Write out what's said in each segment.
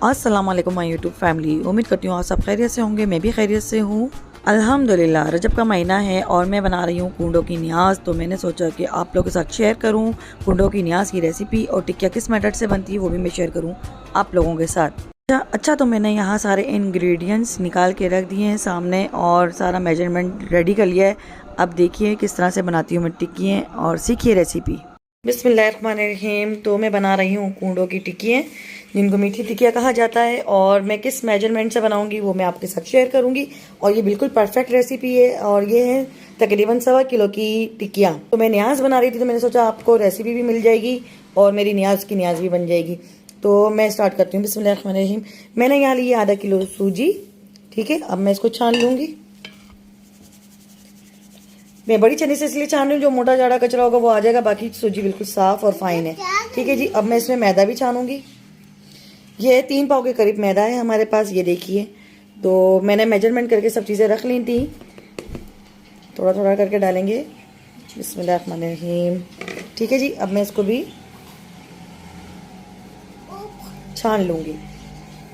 अस्सलाम वालेकुम my YouTube family. उम्मीद करती हूँ आप सब खैरियत से होंगे। मैं भी खैरियत से हूँ अल्हम्दुलिल्लाह। रजब का महीना है और मैं बना रही हूँ कुंडों की न्याज़। तो मैंने सोचा कि आप लोगों के साथ शेयर करूँ कुंडों की न्याज़ की रेसिपी, और टिक्किया किस मेथड से बनती है वो भी मैं शेयर करूँ आप लोगों के साथ। अच्छा, तो मैंने यहाँ सारे इंग्रेडिएंट्स निकाल के रख दिए हैं सामने और सारा मेजरमेंट रेडी कर लिया है। अब देखिए किस तरह से बनाती हूँ मैं टिक्कियाँ और सीखिए रेसिपी। बिस्मिल्लाहिर्रहमानिर्रहीम। तो मैं बना रही हूँ कुंडों की टिक्कियाँ, जिनको मीठी टिक्किया कहा जाता है, और मैं किस मेजरमेंट से बनाऊंगी वो मैं आपके साथ शेयर करूंगी। और ये बिल्कुल परफेक्ट रेसिपी है, और ये है तकरीबन 1.25 किलो की टिक्कियाँ। तो मैं न्याज बना रही थी तो मैंने सोचा आपको रेसिपी भी मिल जाएगी और मेरी न्याज की न्याज भी बन जाएगी। तो मैं स्टार्ट करती हूँ। बिस्मिल्लाहिर्रहमानिर्रहीम। मैंने यहाँ ली आधा किलो सूजी। ठीक है, अब मैं इसको छान लूँगी। मैं बड़ी छन्नी से इसलिए छान रही हूँ, जो मोटा जाड़ा कचरा होगा वो आ जाएगा, बाकी सूजी बिल्कुल साफ और फाइन है। ठीक है जी। अब मैं इसमें मैदा भी छानूंगी। ये 3 पाव के करीब मैदा है हमारे पास, ये देखिए। तो मैंने मेजरमेंट करके सब चीज़ें रख ली थी, थोड़ा थोड़ा करके डालेंगे। बिस्मिल्लाहिर्रहमानिर्रहीम। ठीक है जी। अब मैं इसको भी छान लूँगी।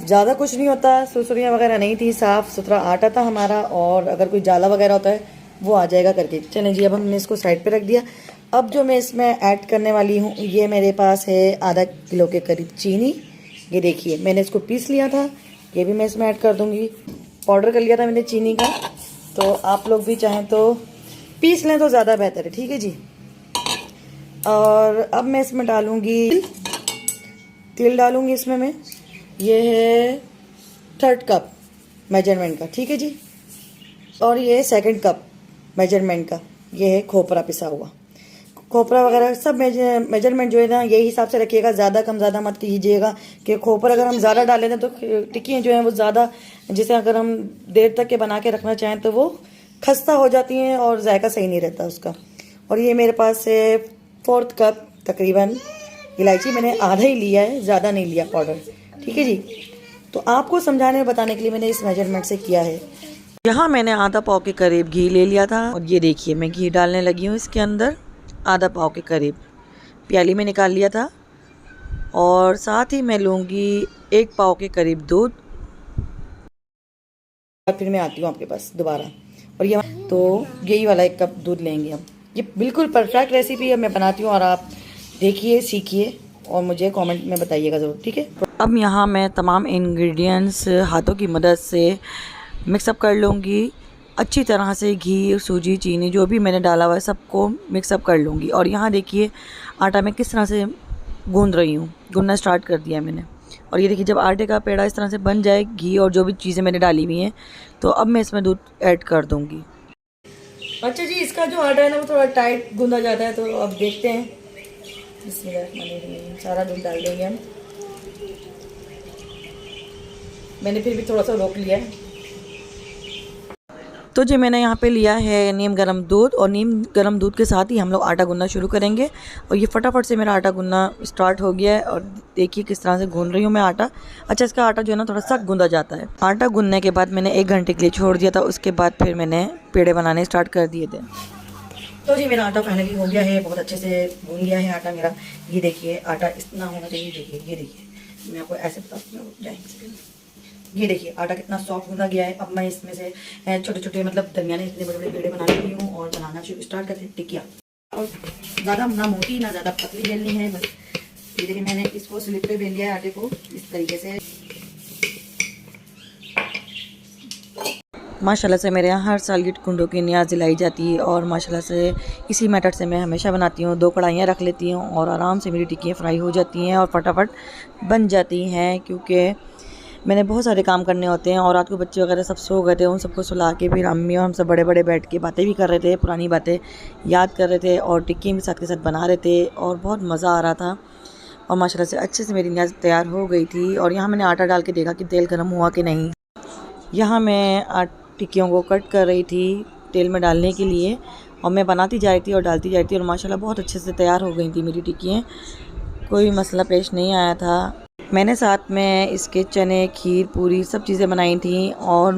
ज़्यादा कुछ नहीं होता, सुरसुरियाँ वगैरह नहीं थी, साफ़ सुथरा आटा था हमारा, और अगर कोई जाला वगैरह होता है वो आ जाएगा करके। चलें जी, अब हमने इसको साइड पे रख दिया। अब जो मैं इसमें ऐड करने वाली हूँ, ये मेरे पास है आधा किलो के करीब चीनी। ये देखिए, मैंने इसको पीस लिया था, ये भी मैं इसमें ऐड कर दूँगी। पाउडर कर लिया था मैंने चीनी का, तो आप लोग भी चाहें तो पीस लें तो ज़्यादा बेहतर है। ठीक है जी। और अब मैं इसमें डालूँगी तिल डालूँगी इसमें मैं। ये है 3rd कप मेजरमेंट का। ठीक है जी। और ये है 2nd कप मेजरमेंट का। ये है खोपरा पिसा हुआ। खोपरा वगैरह सब मेजरमेंट जो है ना, यही हिसाब से रखिएगा, ज़्यादा कम ज़्यादा मत कीजिएगा कि खोपरा अगर हम ज़्यादा डाल लेते हैं तो टिक्कियाँ जो हैं वो ज़्यादा, जैसे अगर हम देर तक के बना के रखना चाहें तो वो खस्ता हो जाती हैं और जायका सही नहीं रहता उसका। और ये मेरे पास है 4th कप तकरीबन इलायची। मैंने आधा ही लिया है, ज़्यादा नहीं लिया पाउडर। ठीक है जी। तो आपको समझाने और बताने के लिए मैंने इस मेजरमेंट से किया है। यहाँ मैंने आधा पाव के करीब घी ले लिया था, और ये देखिए मैं घी डालने लगी हूँ इसके अंदर। आधा पाव के करीब प्याली में निकाल लिया था, और साथ ही मैं लूँगी 1 पाव के करीब दूध। फिर मैं आती हूँ आपके पास दोबारा। और ये तो यही वाला 1 कप दूध लेंगे हम। ये बिल्कुल परफेक्ट रेसिपी है, मैं बनाती हूँ और आप देखिए, सीखिए और मुझे कमेंट में बताइएगा ज़रूर। ठीक है। अब यहाँ मैं तमाम इंग्रेडिएंट्स हाथों की मदद से मिक्सअप कर लूँगी अच्छी तरह से। घी, सूजी, चीनी जो भी मैंने डाला हुआ है सबको मिक्सअप कर लूँगी। और यहाँ देखिए आटा मैं किस तरह से गूंद रही हूँ, गूंदना स्टार्ट कर दिया है मैंने। और ये देखिए जब आटे का पेड़ा इस तरह से बन जाए, घी और जो भी चीज़ें मैंने डाली हुई हैं, तो अब मैं इसमें दूध ऐड कर दूँगी। अच्छा जी, इसका जो आटा है ना वो थोड़ा टाइट गूंदा जाता है, तो अब देखते हैं। इसमें सारा दूध डाल देंगे हम। मैंने फिर भी थोड़ा सा रोक लिया है। तो जी मैंने यहाँ पे लिया है नीम गर्म दूध, और नीम गर्म दूध के साथ ही हम लोग आटा गूंदना शुरू करेंगे। और ये फटाफट से मेरा आटा गूंदना स्टार्ट हो गया है, और देखिए किस तरह से गूंद रही हूँ मैं आटा। अच्छा, इसका आटा जो है ना थोड़ा सख्त गूंदा जाता है। आटा गूंदने के बाद मैंने 1 घंटे के लिए छोड़ दिया था, उसके बाद फिर मैंने पेड़े बनाने स्टार्ट कर दिए थे। तो जी मेरा आटा फाइनली हो गया है, बहुत अच्छे से गूंद गया है आटा मेरा। ये देखिए आटा इतना होना चाहिए। देखिए, ये देखिए, मैं आपको ऐसे बताती हूँ। ये देखिए आटा कितना सॉफ्ट गूंदा गया है। अब मैं इसमें से छोटे छोटे, मतलब दरमियाने इतने बड़े बड़े पेड़े बना रही हूँ और बनाना स्टार्ट करते हैं टिक्कियाँ। और ज़्यादा ना मोटी ना ज़्यादा पतली बेलनी है, बस ये देखिए मैंने इसको स्लिप पे बेल लिया है आटे को इस तरीके से। माशाल्लाह से मेरे यहाँ हर साल की कुंडों की न्याज़ दिलाई जाती है, और माशाल्लाह से इसी मेथड से मैं हमेशा बनाती हूँ। 2 कढ़ाइयाँ रख लेती हूँ और आराम से मेरी टिक्कियाँ फ्राई हो जाती हैं और फटाफट बन जाती हैं, क्योंकि मैंने बहुत सारे काम करने होते हैं। और रात को बच्चे वगैरह सब सो गए थे, उन सबको सुला के फिर अम्मी और हम सब बड़े बड़े बैठ के बातें भी कर रहे थे, पुरानी बातें याद कर रहे थे, और टिक्की भी साथ के साथ बना रहे थे, और बहुत मज़ा आ रहा था। और माशाल्लाह से अच्छे से मेरी न्याज़ तैयार हो गई थी। और यहाँ मैंने आटा डाल के देखा कि तेल गर्म हुआ कि नहीं। यहाँ मैं टिक्कियों को कट कर रही थी तेल में डालने के लिए, और मैं बनाती जा रही थी और डालती जा रही थी, और माशाल्लाह बहुत अच्छे से तैयार हो गई थी मेरी टिक्कियाँ। कोई मसला पेश नहीं आया था। मैंने साथ में इसके चने, खीर, पूरी सब चीज़ें बनाई थी। और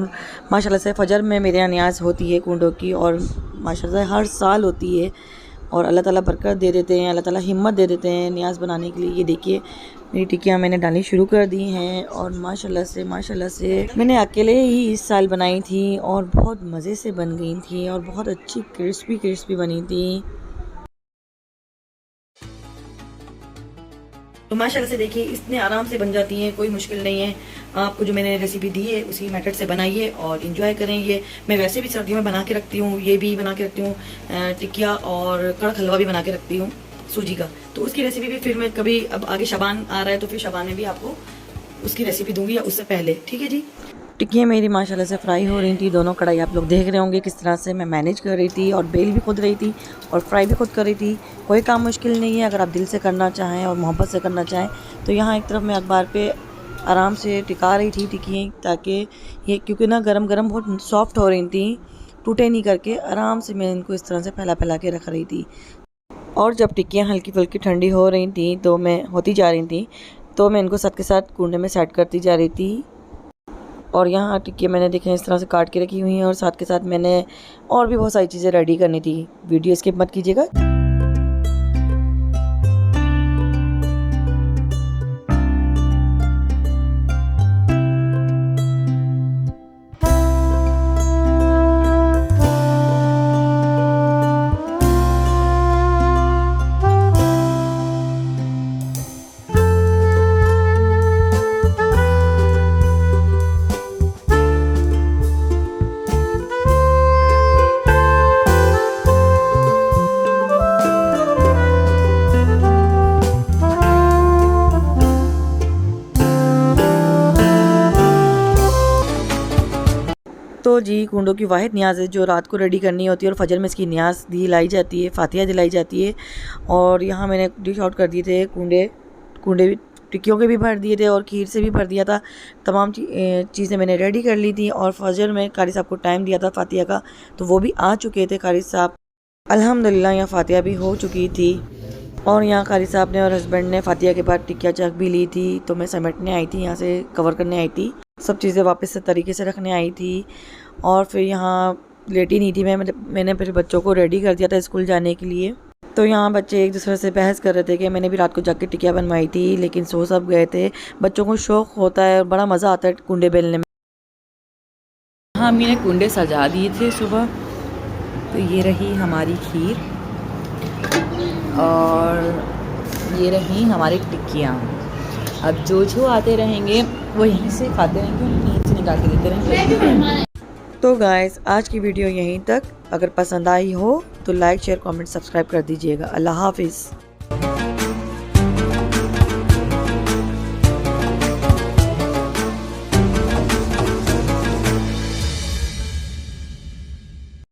माशाल्लाह से फजर में मेरे यहाँ न्याज़ होती है कुंडों की, और माशाल्लाह से हर साल होती है। और अल्लाह ताला बरकत दे देते हैं, अल्लाह ताला हिम्मत दे देते हैं न्याज़ बनाने के लिए। ये देखिए मेरी टिक्कियाँ मैंने डालनी शुरू कर दी हैं और माशाल्लाह से मैंने अकेले ही इस साल बनाई थी और बहुत मज़े से बन गई थी और बहुत अच्छी क्रिस्पी बनी थी। तो माशाल्लाह से देखिए इतने आराम से बन जाती हैं, कोई मुश्किल नहीं है। आपको जो मैंने रेसिपी दी है उसी मेथड से बनाइए और इंजॉय करें। ये मैं वैसे भी सर्दियों में बना के रखती हूँ, ये भी बना के रखती हूँ, टिक्किया और कड़क हलवा भी बना के रखती हूँ सूजी का। तो उसकी रेसिपी भी फिर मैं कभी, अब आगे शबान आ रहा है तो फिर शबान में भी आपको उसकी रेसिपी दूंगी या उससे पहले, ठीक है जी। टिक्कियाँ मेरी माशाल्लाह से फ्राई हो रही थी। दोनों कढ़ाई आप लोग देख रहे होंगे किस तरह से मैं मैनेज कर रही थी और बेल भी खुद रही थी और फ्राई भी खुद कर रही थी। कोई काम मुश्किल नहीं है अगर आप दिल से करना चाहें और मोहब्बत से करना चाहें। तो यहाँ एक तरफ मैं अखबार पे आराम से टिका रही थी टिक्कियाँ, ताकि ये क्योंकि ना गरम गरम बहुत सॉफ्ट हो रही थी, टूटे नहीं करके आराम से मैं इनको इस तरह से फैला के रख रही थी। और जब टिक्कियाँ हल्की फुल्की ठंडी हो रही थी तो मैं होती जा रही थी तो मैं इनको साथ के साथ कूंडे में सेट करती जा रही थी। और यहाँ टिक्की मैंने देखे इस तरह से काट के रखी हुई हैं और साथ के साथ मैंने और भी बहुत सारी चीज़ें रेडी करनी थी। वीडियो स्किप मत कीजिएगा। तो जी कूंडों की वाहिद न्याज़ है जो रात को रेडी करनी होती है और फजर में इसकी न्याज़ दिलाई जाती है, फातिहा दिलाई जाती है। और यहाँ मैंने डिश आउट कर दिए थे कूंडे भी टिक्कियों के भी भर दिए थे और खीर से भी भर दिया था। तमाम चीज़ें मैंने रेडी कर ली थी और फजर में कारी साहब को टाइम दिया था फातिहा का, तो वो भी आ चुके थे कारी साहब। अल्हम्दुलिल्लाह यहाँ फातिहा भी हो चुकी थी और यहाँ कारी साहब ने और हस्बैंड ने फातिहा के बाद टिक्किया चख भी ली थी। तो मैं समेटने आई थी, यहाँ से कवर करने आई थी, सब चीज़ें वापस से तरीके से रखने आई थी। और फिर यहाँ लेटी नहीं थी मैंने फिर बच्चों को रेडी कर दिया था स्कूल जाने के लिए। तो यहाँ बच्चे एक दूसरे से बहस कर रहे थे कि मैंने भी रात को जाके टिक्किया बनवाई थी लेकिन सो सब गए थे। बच्चों को शौक़ होता है और बड़ा मज़ा आता है कुंडे बेलने में। हाँ, मैंने कुंडे सजा दिए थे सुबह। तो ये रही हमारी खीर और ये रही हमारी टिक्कियाँ। अब जो आते रहेंगे वो यहीं से खाते रहेंगे, यहीं से निकाल के देते रहेंगे। तो गाइस आज की वीडियो यहीं तक। अगर पसंद आई हो तो लाइक शेयर कमेंट सब्सक्राइब कर दीजिएगा। अल्लाह हाफिज़।